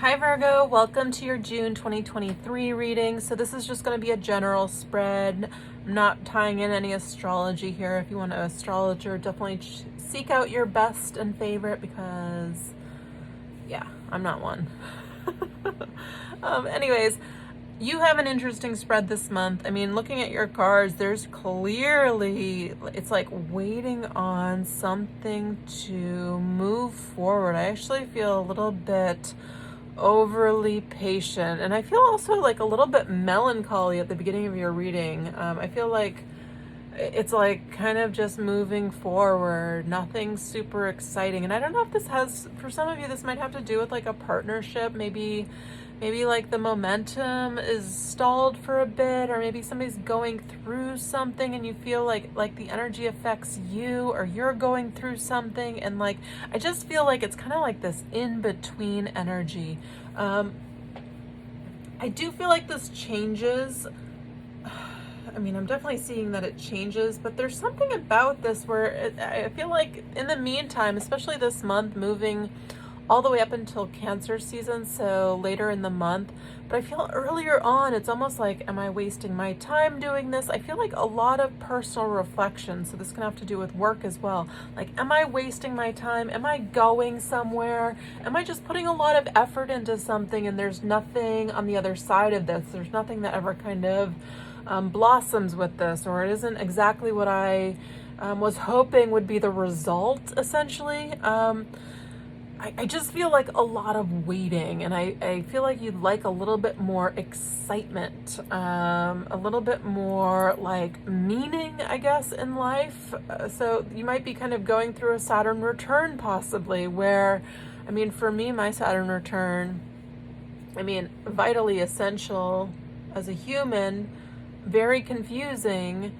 Hi Virgo, welcome to your June 2023 reading. So this is just going to be a general spread. I'm not tying in any astrology here. If you want an astrologer, definitely seek out your best and favorite because, yeah, I'm not one. Anyways, you have an interesting spread this month. I mean, looking at your cards, there's clearly, it's like waiting on something to move forward. I actually feel a little bit overly patient, and I feel also like a little bit melancholy at the beginning of your reading. I feel like it's like kind of just moving forward, nothing super exciting. And I don't know if this has, for some of you, this might have to do with like a partnership. Maybe like the momentum is stalled for a bit, or maybe somebody's going through something and you feel like the energy affects you, or you're going through something. And like, I just feel like it's kind of like this in-between energy. I do feel like this changes. I mean, I'm definitely seeing that it changes, but there's something about this where I feel like in the meantime, especially this month, moving all the way up until Cancer season, so later in the month. But I feel earlier on, it's almost like, am I wasting my time doing this? I feel like a lot of personal reflection, so this can have to do with work as well. Like, am I wasting my time? Am I going somewhere? Am I just putting a lot of effort into something and there's nothing on the other side of this? There's nothing that ever kind of blossoms with this, or it isn't exactly what I was hoping would be the result, essentially. I just feel like a lot of waiting, and I feel like you'd like a little bit more excitement, a little bit more like meaning, I guess, in life. So you might be kind of going through a Saturn return possibly, where, I mean, for me, my Saturn return, I mean, vitally essential as a human, very confusing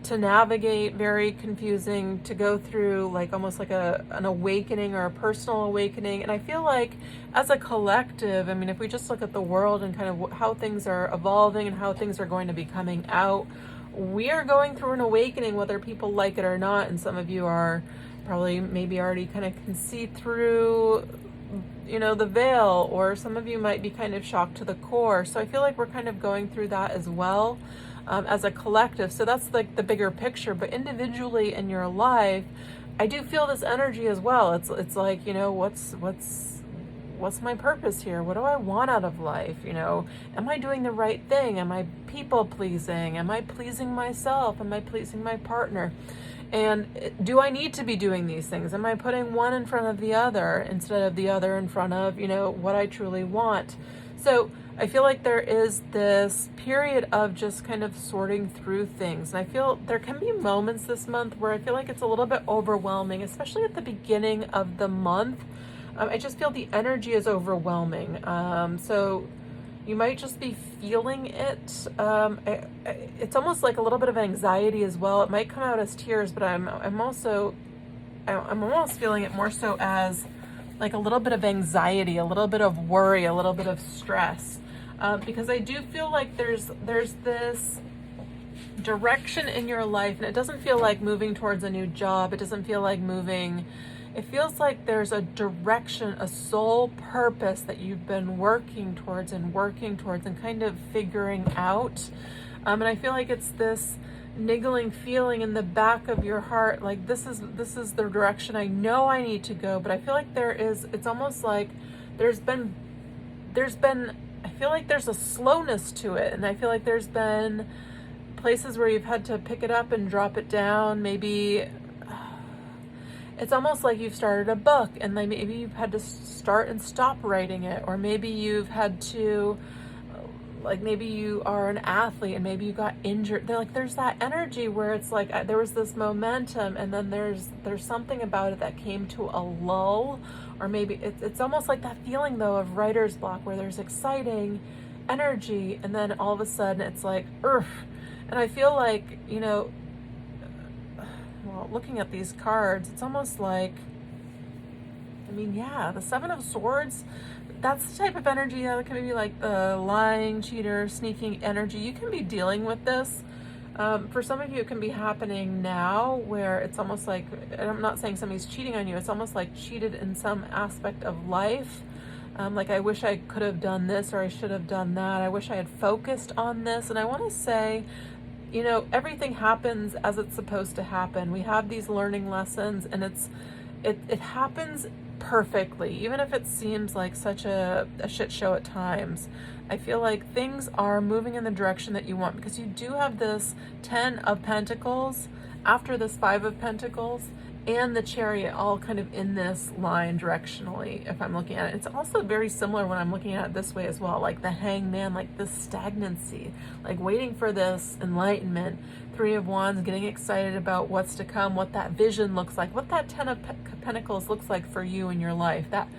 to navigate, very confusing to go through, like almost like an awakening or a personal awakening. And I feel like as a collective, I mean, if we just look at the world and kind of how things are evolving and how things are going to be coming out, we are going through an awakening, whether people like it or not. And some of you are probably maybe already kind of can see through, you know, the veil, or some of you might be kind of shocked to the core. So I feel like we're kind of going through that as well. As a collective. So that's like the bigger picture, but individually in your life, I do feel this energy as well. It's like, you know, what's my purpose here? What do I want out of life? You know, am I doing the right thing? Am I people pleasing? Am I pleasing myself? Am I pleasing my partner? And do I need to be doing these things? Am I putting one in front of the other instead of the other in front of, you know, what I truly want? So I feel like there is this period of just kind of sorting through things. And I feel there can be moments this month where I feel like it's a little bit overwhelming, especially at the beginning of the month. I just feel the energy is overwhelming. So you might just be feeling it. It's almost like a little bit of anxiety as well. It might come out as tears, but I'm almost feeling it more so as like a little bit of anxiety, a little bit of worry, a little bit of stress. Because I do feel like there's this direction in your life, and it doesn't feel like moving towards a new job. It doesn't feel like moving. It feels like there's a direction, a sole purpose that you've been working towards and kind of figuring out. And I feel like it's this niggling feeling in the back of your heart, like this is the direction I know I need to go. But I feel like it's almost like there's been I feel like there's a slowness to it, and I feel like there's been places where you've had to pick it up and drop it down. Maybe it's almost like you've started a book and like maybe you've had to start and stop writing it, or maybe you've had to, like, maybe you are an athlete and maybe you got injured. There's that energy where it's like there was this momentum, and then there's something about it that came to a lull. Or maybe it's almost like that feeling though of writer's block, where there's exciting energy and then all of a sudden it's like earth. And I feel like, you know, well, looking at these cards, it's almost like, I mean, yeah, the Seven of Swords, that's the type of energy that can be like the lying, cheater, sneaking energy. You can be dealing with this. For some of you, it can be happening now, where it's almost like, and I'm not saying somebody's cheating on you, it's almost like cheated in some aspect of life. Like, I wish I could have done this, or I should have done that. I wish I had focused on this. And I want to say, you know, everything happens as it's supposed to happen. We have these learning lessons, and it happens perfectly, even if it seems like such a shit show at times. I feel like things are moving in the direction that you want, because you do have this 10 of Pentacles after this 5 of Pentacles and the Chariot all kind of in this line directionally, if I'm looking at it. It's also very similar when I'm looking at it this way as well, like the Hangman, like this stagnancy, like waiting for this enlightenment. 3 of Wands, getting excited about what's to come, what that vision looks like, what that 10 of Pentacles looks like for you in your life. That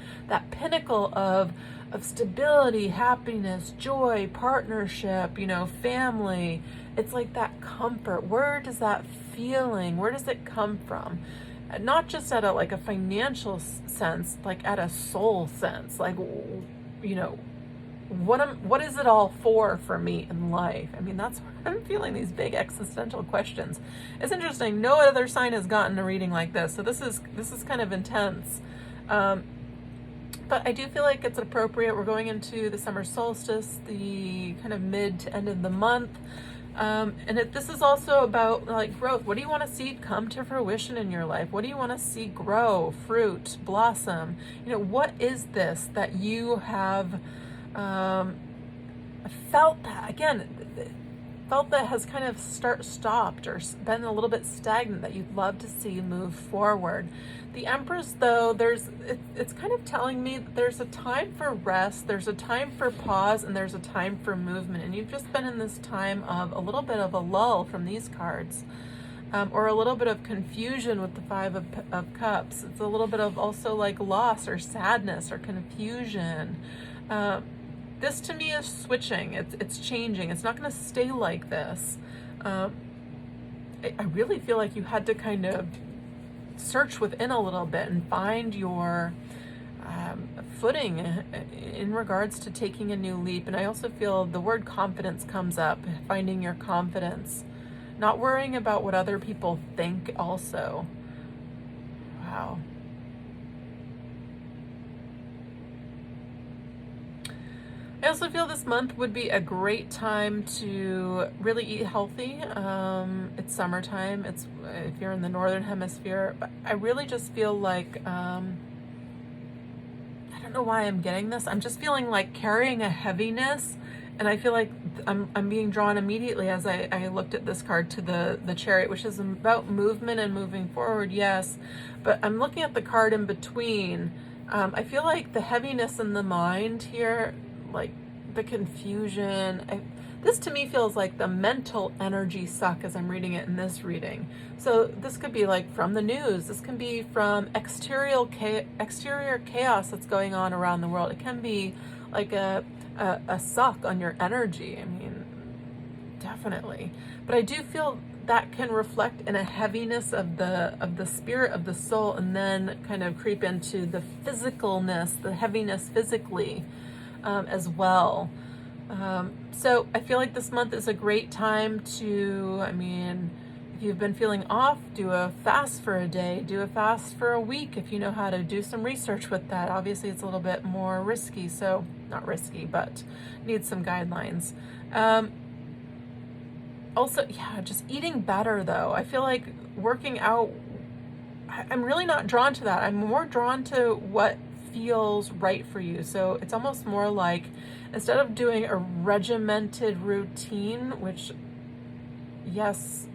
pinnacle of stability, happiness, joy, partnership, you know, family. It's like that comfort. Where does that feeling, where does it come from? Not just at a financial sense, like at a soul sense, like, you know, what is it all for me in life? I mean, that's what I'm feeling, these big existential questions. It's interesting, no other sign has gotten a reading like this, so this is kind of intense. But I do feel like it's appropriate. We're going into the summer solstice, the kind of mid to end of the month. And this is also about like growth. What do you want to see come to fruition in your life? What do you want to see grow, fruit, blossom? You know, what is this that you have felt that has kind of stopped or been a little bit stagnant, that you'd love to see move forward? The Empress, though, it's kind of telling me that there's a time for rest, there's a time for pause, and there's a time for movement. And you've just been in this time of a little bit of a lull from these cards, or a little bit of confusion with the 5 of Cups. It's a little bit of also like loss or sadness or confusion. This to me is switching. It's changing. It's not going to stay like this. I really feel like you had to kind of search within a little bit and find your footing in regards to taking a new leap. And I also feel the word confidence comes up, finding your confidence, not worrying about what other people think also. Wow. I also feel this month would be a great time to really eat healthy. It's summertime. It's if you're in the northern hemisphere. But I really just feel like I don't know why I'm getting this. I'm just feeling like carrying a heaviness, and I feel like I'm being drawn immediately as I looked at this card to the Chariot, which is about movement and moving forward. Yes, but I'm looking at the card in between. I feel like the heaviness in the mind here, like the confusion, this to me feels like the mental energy suck as I'm reading it in this reading. So this could be like from the news, this can be from exterior chaos that's going on around the world. It can be like a suck on your energy. I mean, definitely. But I do feel that can reflect in a heaviness of the spirit, of the soul, and then kind of creep into the physicalness, the heaviness physically as well. So I feel like this month is a great time to, I mean, if you've been feeling off, do a fast for a day, do a fast for a week if you know how to do some research with that. Obviously it's a little bit more risky, so not risky, but needs some guidelines. Also, yeah, just eating better though. I feel like working out, I'm really not drawn to that. I'm more drawn to what feels right for you. So it's almost more like, instead of doing a regimented routine, which yes,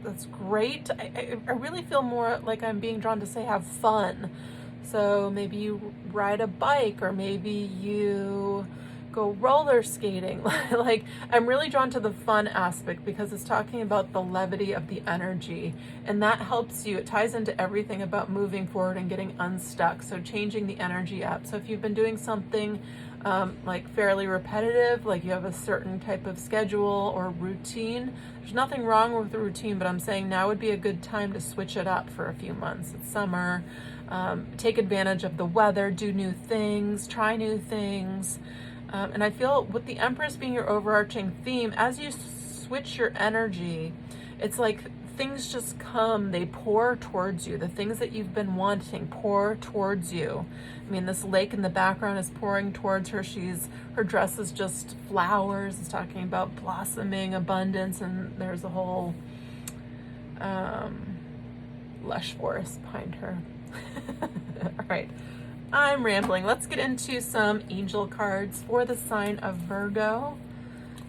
that's great. I really feel more like I'm being drawn to say have fun. So maybe you ride a bike, or maybe you go roller skating. Like, I'm really drawn to the fun aspect because it's talking about the levity of the energy, and that helps you. It ties into everything about moving forward and getting unstuck. So changing the energy up. So if you've been doing something like fairly repetitive, like you have a certain type of schedule or routine, there's nothing wrong with the routine, but I'm saying now would be a good time to switch it up for a few months. It's summer. Take advantage of the weather, do new things, try new things. And I feel with the Empress being your overarching theme, as you switch your energy, it's like things just come, they pour towards you. The things that you've been wanting pour towards you. I mean, this lake in the background is pouring towards her. Her dress is just flowers. It's talking about blossoming abundance, and there's a whole lush forest behind her. All right, I'm rambling. Let's get into some angel cards for the sign of Virgo.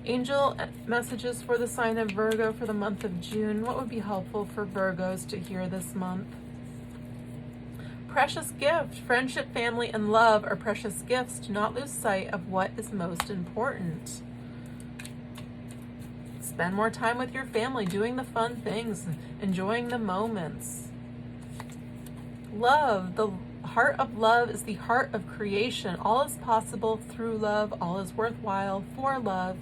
Angel messages for the sign of Virgo for the month of June. What would be helpful for Virgos to hear this month? Precious gift. Friendship, family, and love are precious gifts. Do not lose sight of what is most important. Spend more time with your family, doing the fun things, enjoying the moments. Love. The heart of love is the heart of creation. All is possible through love. All is worthwhile for love.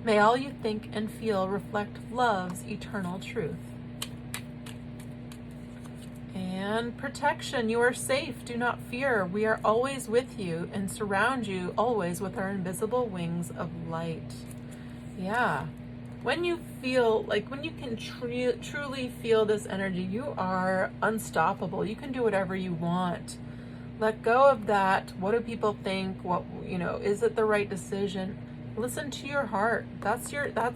May all you think and feel reflect love's eternal truth. And protection. You are safe. Do not fear. We are always with you and surround you always with our invisible wings of light. Yeah. When you feel like, when you can truly feel this energy, you are unstoppable. You can do whatever you want. Let go of that. What do people think? What, is it the right decision? Listen to your heart. That's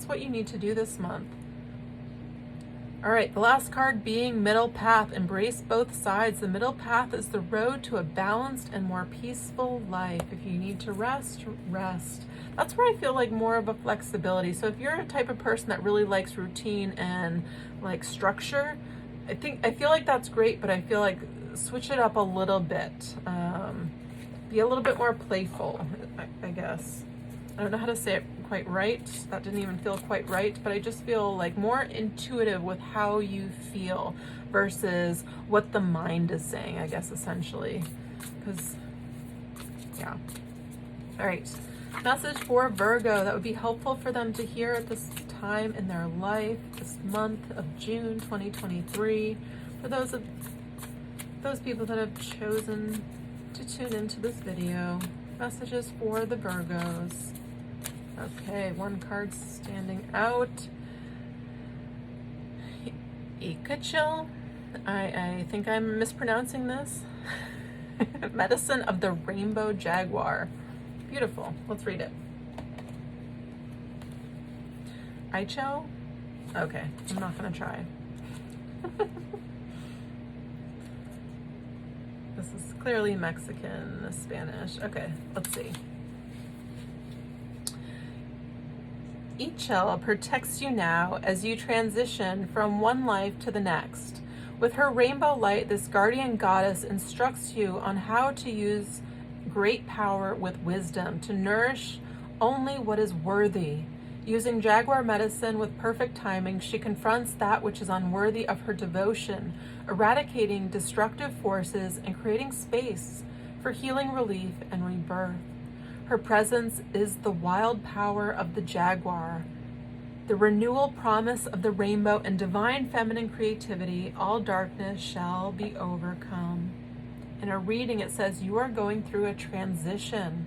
what you need to do this month. All right, the last card being middle path. Embrace both sides. The middle path is the road to a balanced and more peaceful life. If you need to rest, rest. That's where I feel like more of a flexibility. So if you're a type of person that really likes routine and like structure, I feel like that's great, but I feel like switch it up a little bit. Be a little bit more playful, I guess. I don't know how to say it quite right. That didn't even feel quite right, but I just feel like more intuitive with how you feel versus what the mind is saying, I guess, essentially. Because, yeah. All right. Message for Virgo that would be helpful for them to hear at this time in their life, this month of June 2023. For those people that have chosen to tune into this video, messages for the Virgos. Okay, one card standing out. Ikachil. I think I'm mispronouncing this. Medicine of the Rainbow Jaguar. Beautiful. Let's read it. Icho? Okay, I'm not going to try. This is clearly Mexican, Spanish. Okay, let's see. Ichel protects you now as you transition from one life to the next. With her rainbow light, this guardian goddess instructs you on how to use great power with wisdom to nourish only what is worthy. Using jaguar medicine with perfect timing, she confronts that which is unworthy of her devotion, eradicating destructive forces and creating space for healing, relief, and rebirth. Her presence is the wild power of the jaguar, the renewal promise of the rainbow, and divine feminine creativity. All darkness shall be overcome. In a reading, it says you are going through a transition.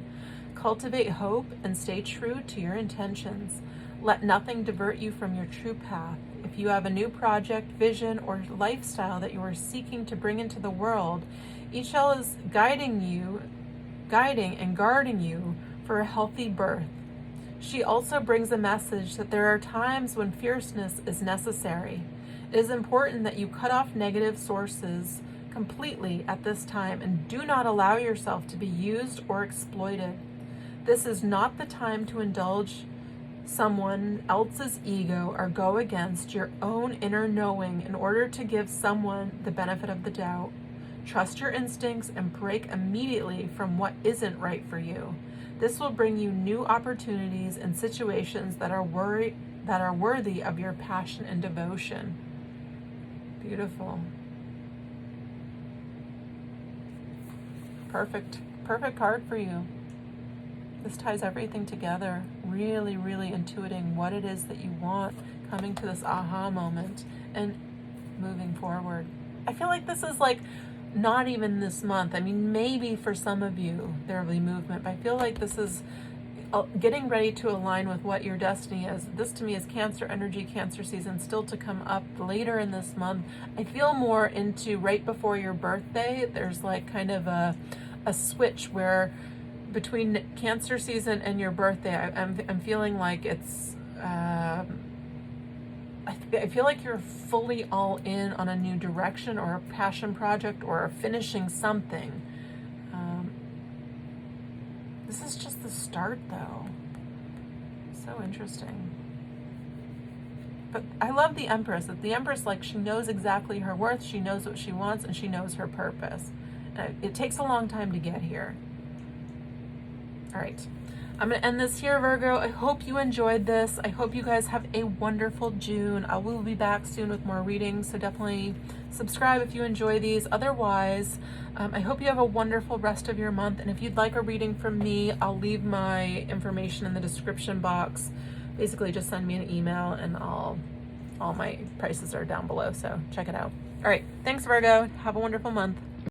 Cultivate hope and stay true to your intentions. Let nothing divert you from your true path. If you have a new project, vision, or lifestyle that you are seeking to bring into the world, Ichel is guiding and guarding you for a healthy birth. She also brings a message that there are times when fierceness is necessary. It is important that you cut off negative sources completely at this time and do not allow yourself to be used or exploited. This is not the time to indulge someone else's ego or go against your own inner knowing in order to give someone the benefit of the doubt. Trust your instincts and break immediately from what isn't right for you. This will bring you new opportunities and situations that are worthy of your passion and devotion. Beautiful. Perfect card for you. This ties everything together. Really, really intuiting what it is that you want, coming to this aha moment and moving forward. I feel like this is like not even this month. I mean, maybe for some of you there will be movement, but I feel like this is getting ready to align with what your destiny is. This to me is Cancer energy, Cancer season still to come up later in this month. I feel more into right before your birthday. There's like kind of a switch where between Cancer season and your birthday, I'm feeling like it's, I feel like you're fully all in on a new direction or a passion project or finishing something. This is just the start, though. So interesting. But I love the Empress. That the Empress, like, she knows exactly her worth, she knows what she wants, and she knows her purpose. And it takes a long time to get here. All right. I'm going to end this here, Virgo. I hope you enjoyed this. I hope you guys have a wonderful June. I will be back soon with more readings, so definitely subscribe if you enjoy these. Otherwise, I hope you have a wonderful rest of your month. And if you'd like a reading from me, I'll leave my information in the description box. Basically, just send me an email and all my prices are down below, so check it out. All right. Thanks, Virgo. Have a wonderful month.